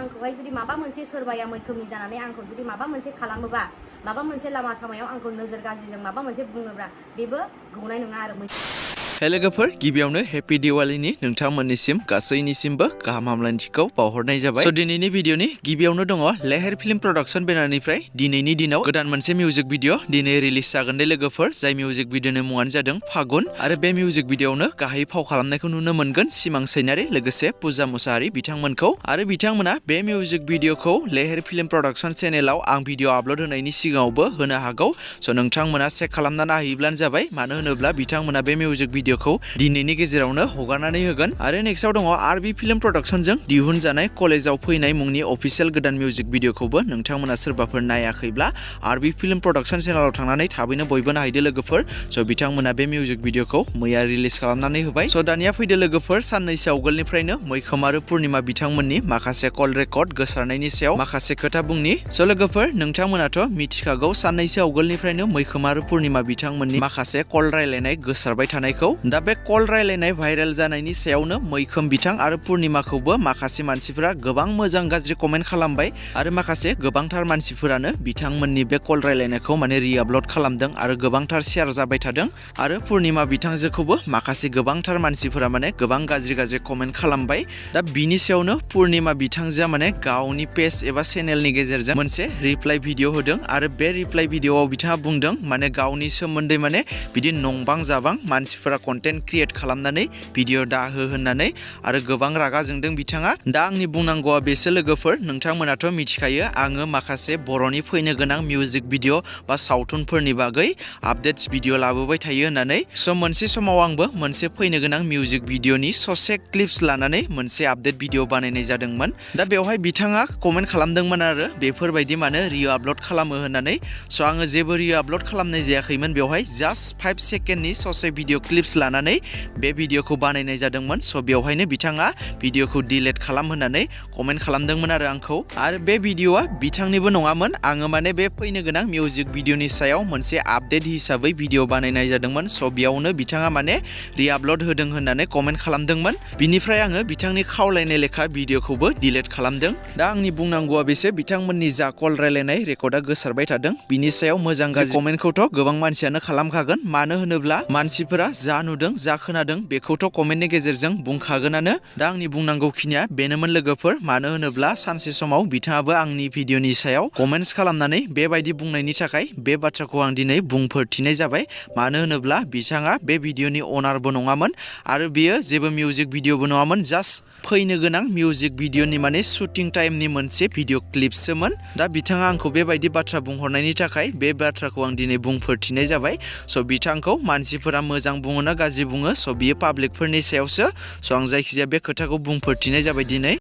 आंखौहाय जुदि माबा मोनसे सोरबाया मैखोमनि जानानै आंखौ जुदि माबा मोनसे खालामोबा माबा मोनसे लामा सामायाव आंखौ नोजोर गाज्रिजों माबा मोनसे बुङोब्ला बेबो गौनाय नङा आरो हे लोगोफोर गिबियावनो हेपि दिवालीनि नोंथांमोननिसिम गासैनिसिमबो गाहाम हामलायथिखौ बावहरनाय जाबाय। स' दिनैनि भिडिअनि गिबियावनो दङ लेहेर फिल्म प्रडाक्शन बेनारनिफ्राय दिनैनि दिनाव गोदान मोनसे मिउजिक भिडिअ दिनै रिलिज जागोन दे लोगोफोर, जाय मिउजिक भिडिअनि मुङानो जादों फागुन आरो बे मिउजिक भिडिअआवनो गाहाय फाव खालामनायखौ नुनो मोनगोन सिमां सैनारि लोगोसे पुजा मुसाहारि बिथांमोनखौ। आरो बिथांमोना बे मिउजिक भिडिअखौ लेहेर फिल्म प्रडाक्शन चेनेलाव आं भिडिअ आपल'ड होनायनि सिगाङावबो होनो हागौ। स' नोंथांमोना चेक खालामना नायहैब्लानो जाबाय, मानो होनोब्ला बिथांमोना बे मिउजिक भिडिअखौ दिनैनि गेजेरावनो हगारनानै होगोन। आरो नेक्स्टआव दङ आरबि फिल्म प्रडाक्शनजों दिहुनजानाय कलेजाव फैनाय मुंनि अफिसियेल गोदान मिउजिक भिडिअखौबो नोंथांमोना सोरबाफोर नायाखैब्ला आरबि फिल्म प्रडाक्शन चेनेलाव थांनानै थाबैनो बयबो नायहैदो लोगोफोर। स' बिथांमोना बे मिउजिक भिडिअखौ मैया रिलिज खालामनानै होबाय। स' दानिया फैदो लोगोफोर, साननैसो आवगोलनिफ्रायनो मैखोम आरो पुर्णिमा बिथांमोननि माखासे कल रेकर्ड गोसारनायनि सायाव माखासे खोथा बुंनि। स' लोगोफोर नोंथांमोनाथ' मिथिखागौ साननैसो आवगोलनिफ्रायनो मैखोम आरो पुर्णिमा बिथांमोननि माखासे कल रायलायनाय गोसारबाय थानायखौ। दा बे कल रायलायनाय भाइरेल जानायनि सायावनो मैखोम बिथां आरो पुर्णिमाखौबो माखासे मानसिफोरा गोबां मोजां गाज्रि कमेन्ट खालामबाय आरो माखासे गोबांथार मानसिफोरानो बिथांमोननि बे कल रायलायनायखौ माने रिआपल'ड खालामदों आरो गोबांथार शेयार जाबाय थादों। आरो पुर्णिमा बिथांजोखौबो माखासे गोबांथार मानसिफोरा माने गोबां गाज्रि कमेन्ट खालामबाय। दा बिनि सायावनो पुर्णिमा बिथांजोआ माने गावनि पेज एबा चेनेलनि गेजेरजों मोनसे रिप्लाइ भिडिअ होदों आरो बे रिप्लाइ भिडिअआव बिथाङा बुंदों माने गावनि सोमोन्दै माने बिदि नंबां जाबां मानसिफोरा कन्टेन्ट क्रिएट खालामनानै भिडिअ दाहो होननानै आरो गोबां रागा जोंदों बिथाङा। दा आंनि बुंनांगौआ बेसो लोगोफोर, नोंथांमोनाथ' मिथिखायो आङो माखासे बर'नि फैनो गोनां मिउजिक भिडिअ बा सावथुनफोरनि बागै आपडेट्स भिडिअ लाबोबाय थायो होननानै। स' मोनसे समाव आंबो मोनसे फैनो गोनां मिउजिक भिडिअनि ससे क्लिप्स लानानै मोनसे आपडेट भिडिअ बानायनाय जादोंमोन। दा बेवहाय बिथाङा कमेन्ट खालामदोंमोन आरो बेफोरबायदि मानो रिअ आपल'ड खालामो होननानै। स' आङो जेबो रिअ आपल'ड खालामनाय जायाखैमोन, बेवहाय जास्ट 5 सेकेन्डनि ससे भिडिअ क्लिप्स लानानै बे भिडिअखौ बानायनाय जादोंमोन। स' बेवहायनो बिथाङा भिडिअखौ डिलिट खालाम होननानै कमेन्ट खालामदोंमोन आरो आंखौ। आरो बे भिडिअआ बिथांनिबो नङामोन, आङो माने बे फैनो गोनां मिउजिक भिडिअनि सायाव मोनसे आपडेट हिसाबै भिडिअ बानायनाय जादोंमोन। स' बेयावनो बिथाङा माने रिआपल'ड होदों होननानै कमेन्ट खालामदोंमोन। बिनिफ्राय आङो बिथांनि खावलायनाय लेखा भिडिअखौबो डिलिट खालामदों। दा आंनि बुंनांगौआ बेसो, बिथांमोननि जा कल रायलायनाय रेकर्डआ गोसारबाय थादों बिनि सायाव मोजां गाज्रि कमेन्टखौथ' गोबां मानसियानो खालामखागोन, मानो होनोब्ला मानसिफोरा जा नुदों जा खोनादों बेखौथ' कमेन्टनि गेजेरजों बुंखागोनानो। दा आंनि बुंनांगौ खिनिया बेनोमोन लोगोफोर, मानो होनोब्ला सानसे समाव बिथाङाबो आंनि भिडिअनि सायाव कमेन्ट्स खालामनानै बेबायदि बुंनायनि थाखाय बे बाथ्राखौ आं दिनै बुंफोरथिनाय जाबाय। मानो होनोब्ला बिथाङा बे भिडिअनि अनारबो नङामोन आरो बियो जेबो मिउजिक भिडिअबो नङामोन, जास्ट फैनो गोनां मिउजिक भिडिअनि माने शुटिं टाइमनि मोनसे भिडिअ क्लिपसोमोन। दा बिथाङा आंखौ बेबायदि बाथ्रा बुंहरनायनि थाखाय बे बाथ्राखौ आं दिनै बुंफोरथिनाय जाबाय। स' बिथांखौ मानसिफोरा मोजां बुङो ना गाज्रि बुङो, स' बियो पाब्लिकफोरनि सायावसो। स' आं जायखिजाया बे खोथाखौ बुंफोरथिनाय जाबाय दिनै।